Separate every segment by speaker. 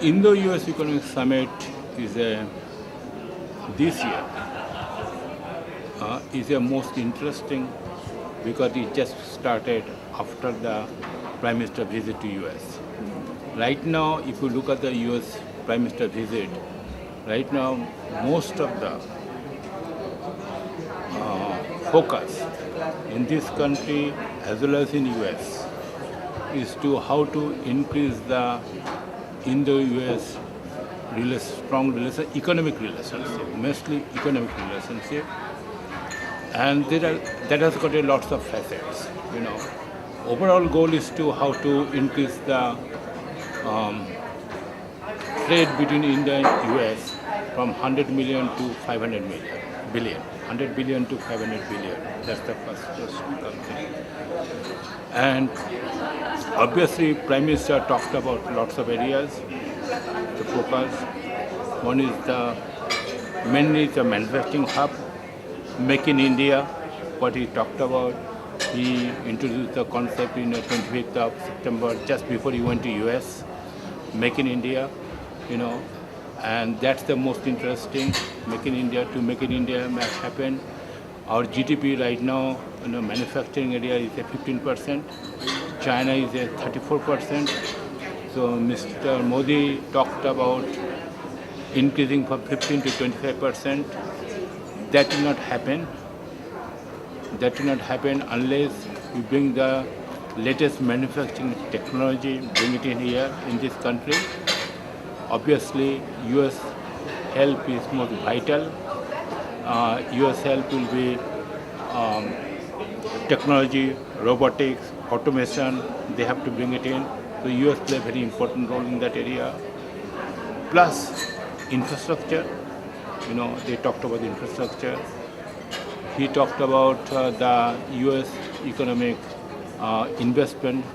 Speaker 1: Indo-US Economic Summit is this year is a most interesting because it just started after the Prime Minister visit to US. Right now, if you look at the US Prime Minister visit, right now most of the focus in this country as well as in US is to how to increase the Indo-US strong economic relationship, mostly economic relationship, and that has got a lots of facets. Overall goal is to how to increase the trade between India and US from 100 million to 500 billion. 100 billion to 500 billion. That's the first thing. And obviously, Prime Minister talked about lots of areas to focus. One is mainly the manufacturing hub, Make in India, what he talked about. He introduced the concept in the 25th of September, just before he went to US, Make in India, and that's the most interesting, Make in India, to Make in India happen. Our GDP right now in the manufacturing area is at 15%, China is at 34%. So Mr. Modi talked about increasing from 15 to 25%. That will not happen. That will not happen unless we bring the latest manufacturing technology, bring it in here in this country. Obviously, US help is most vital. US help will be technology, robotics, automation. They have to bring it in. So US play a very important role in that area. Plus infrastructure. They talked about the infrastructure. He talked about the US economic investment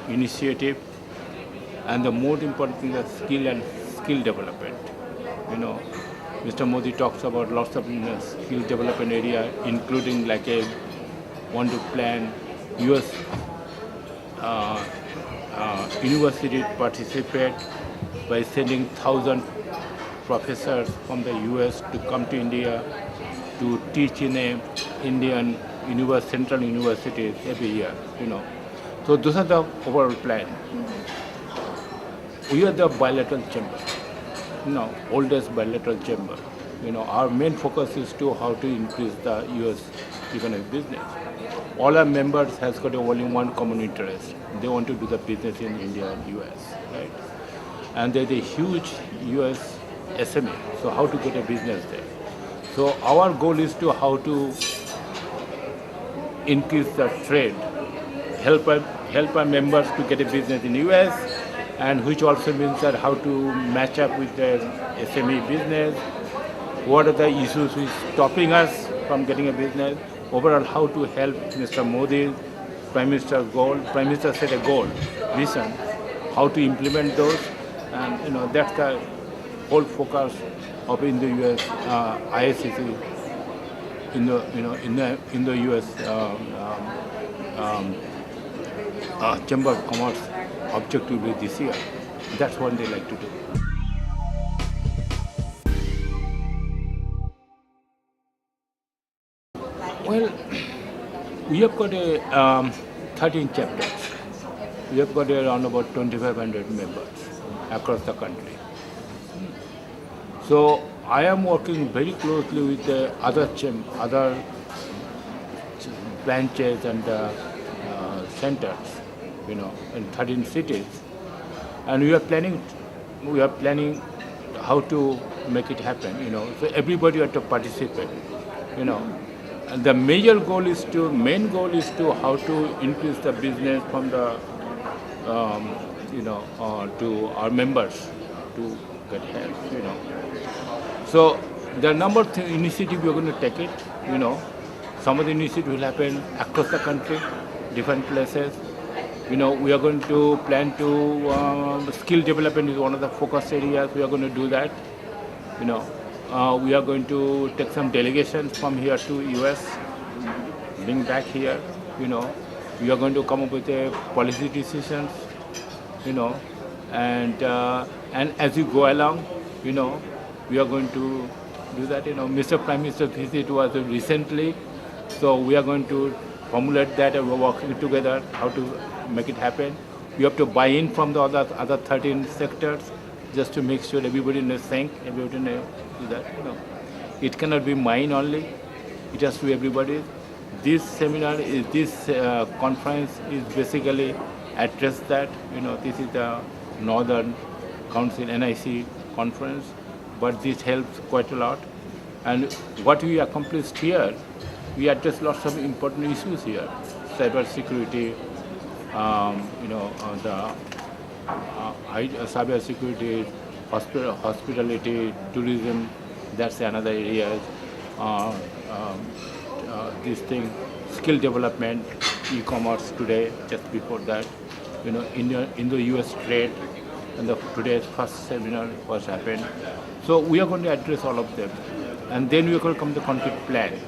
Speaker 1: initiative, and the more important thing is skill development. Mr. Modi talks about lots of skill development area, including like want to plan US university participate by sending 1,000 professors from the US to come to India to teach in a Indian central universities every year. So those are the overall plan. We are the bilateral chamber, oldest bilateral chamber. Our main focus is to how to increase the US economic business. All our members has got only one common interest. They want to do the business in India and US, right? And there's a huge US SME, so how to get a business there. So our goal is to how to increase the trade, help our members to get a business in US, and which also means that how to match up with their SME business, what are the issues which stopping us from getting a business, overall how to help Mr. Modi's Prime Minister's goal. Prime Minister set a goal, vision, how to implement those, and that's the whole focus of in the US IACC, in the US Chamber of Commerce objective with this year. That's what they like to do. Well, we have got 13 chapters. We have got around about 2,500 members across the country. So I am working very closely with the other branches and centers, in 13 cities, and we are planning how to make it happen. So everybody has to participate. And the main goal is to how to increase the business from the to our members to get help. So there are number of initiatives we are going to take it. Some of the initiatives will happen across the country, different places. We are going to plan to skill development is one of the focus areas. We are going to do that. We are going to take some delegations from here to US, bring back here. We are going to come up with a policy decisions. And And as you go along, we are going to do that. Mr. Prime Minister's visit was recently, so we are going to formulate that and we're working together how to make it happen. We have to buy in from the other 13 sectors just to make sure everybody in the sync, everybody do that. It cannot be mine only. It has to be everybody's. This seminar this conference is basically address that. This is the Northern Council NIC conference, but this helps quite a lot. And what we accomplished here, we addressed lots of important issues here: cyber security, cyber security, hospitality, tourism. That's another area. This thing, skill development, e-commerce today. Just before that, Indo-US trade, and today's first seminar was happened. So we are going to address all of them, and then we are going to come to the concrete plan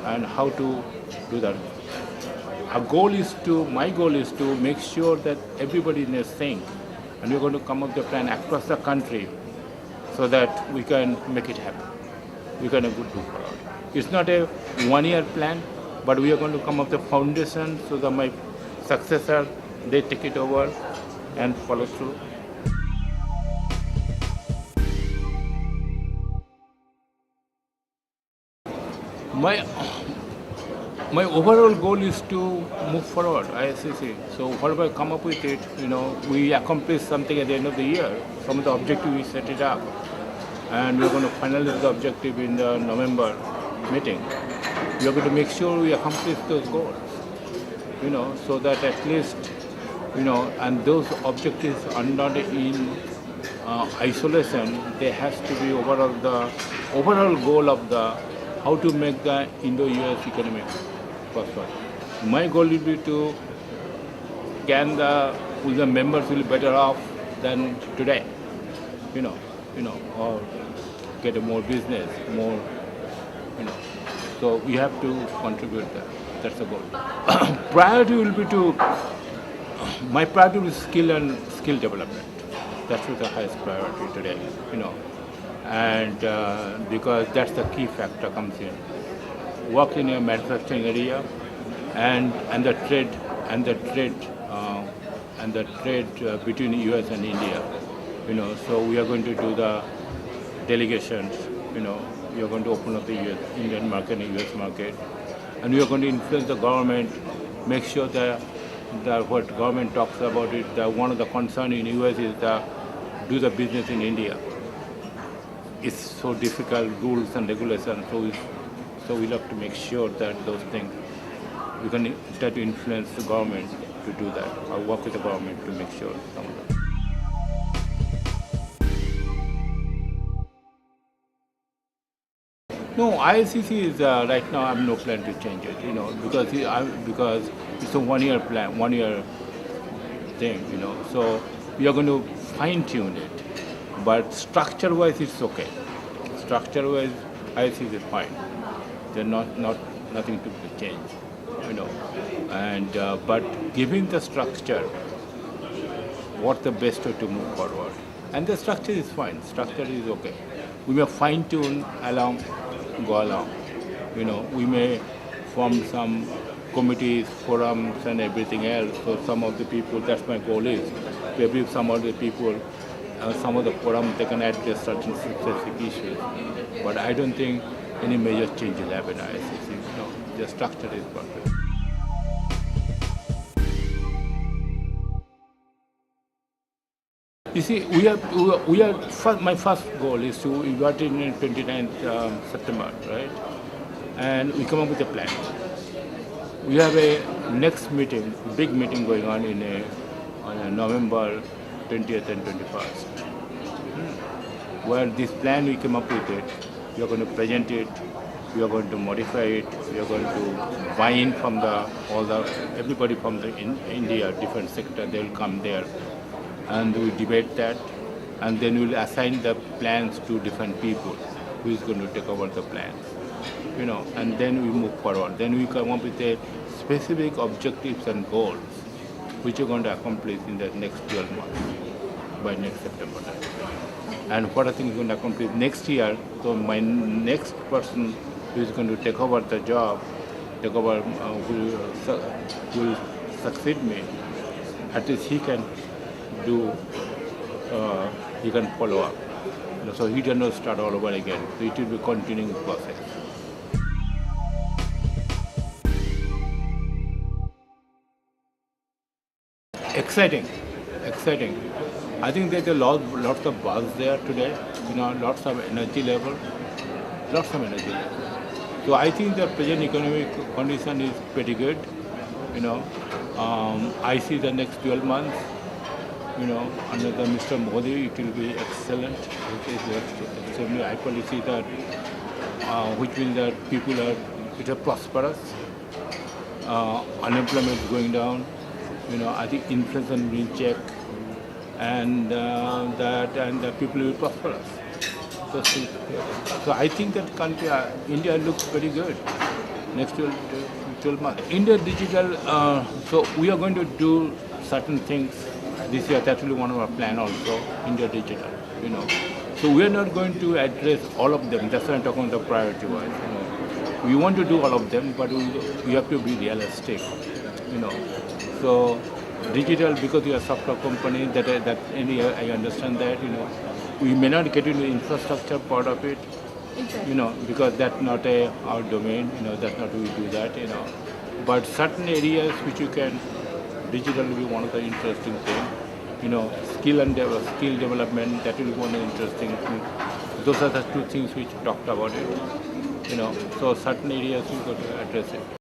Speaker 1: and how to do that. My goal is to make sure that everybody is sync, and we're going to come up with a plan across the country so that we can make it happen. We can have a good move forward. It's not a one-year plan, but we are going to come up with a foundation so that my successor, they take it over and follow through. My overall goal is to move forward, IACC. So whatever I come up with it, we accomplish something at the end of the year. Some of the objectives we set it up, and we're going to finalize the objective in the November meeting. We are going to make sure we accomplish those goals, so that at least, and those objectives are not in isolation. There has to be the overall goal of how to make the Indo-US economy prosper. My goal will be to will the members will be better off than today, or get more business, more, So we have to contribute that. That's the goal. Priority will be my priority is skill development. That's the highest priority today, and because that's the key factor comes in. Work in a manufacturing area, and the trade between US and India, So we are going to do the delegations, We are going to open up the Indian market and US market, and we are going to influence the government, make sure that what government talks about it. One of the concerns in US is do the business in India. It's so difficult, rules and regulations. So we'll have to make sure that those things, we can try to influence the government to do that, or work with the government to make sure some of that. No, IACC is right now. I have no plan to change it, because it's a one-year plan, one-year thing, So we are going to fine-tune it, but structure-wise, it's okay. Structure-wise, IACC is fine. There's nothing to change, And but given the structure, what's the best way to move forward? And the structure is fine. Structure is okay. We may fine-tune go along. We may form some committees, forums, and everything else. So some of the people, that's my goal is to give some of the people, some of the forums, they can address certain specific issues. But I don't think any major change will happen in IACC. The structure is perfect. You see, my first goal is to invite in 29th September, right? And we come up with a plan. We have a next meeting, big meeting going on on November 20th and 21st. Where this plan we came up with it, we are going to present it, we are going to modify it, we are going to buy in from everybody from India, different sector, they will come there. And we debate that, and then we'll assign the plans to different people who is going to take over the plans, and then we move forward. Then we come up with a specific objectives and goals which are going to accomplish in the next 12 months, by next September time. And what I think is going to accomplish next year, so my next person who is going to take over the job, who will succeed me, at least he can do, he can follow up. So he does not start all over again. So it will be continuing process. Exciting. I think there's lots of buzz there today. Lots of energy level. So I think the present economic condition is pretty good. I see the next 12 months. Under the Mr. Modi, it will be excellent. It is extremely high policy that, which means that people are prosperous. Unemployment is going down. I think inflation will in check, and the people will be prosperous. So I think that country, India looks very good next 12 months. India digital. So we are going to do certain things this year. That's really one of our plan also. India digital. So we are not going to address all of them. That's why I'm talking about the priority wise. We want to do all of them, but we have to be realistic. So digital, because we are a software company, I understand that, we may not get into the infrastructure part of it,
Speaker 2: Exactly.
Speaker 1: Because that's not our domain, that's not we do that, But certain areas which you can, digital will be one of the interesting things, skill development, that will be one of the interesting things. Those are the two things which talked about it, So certain areas we got to address it.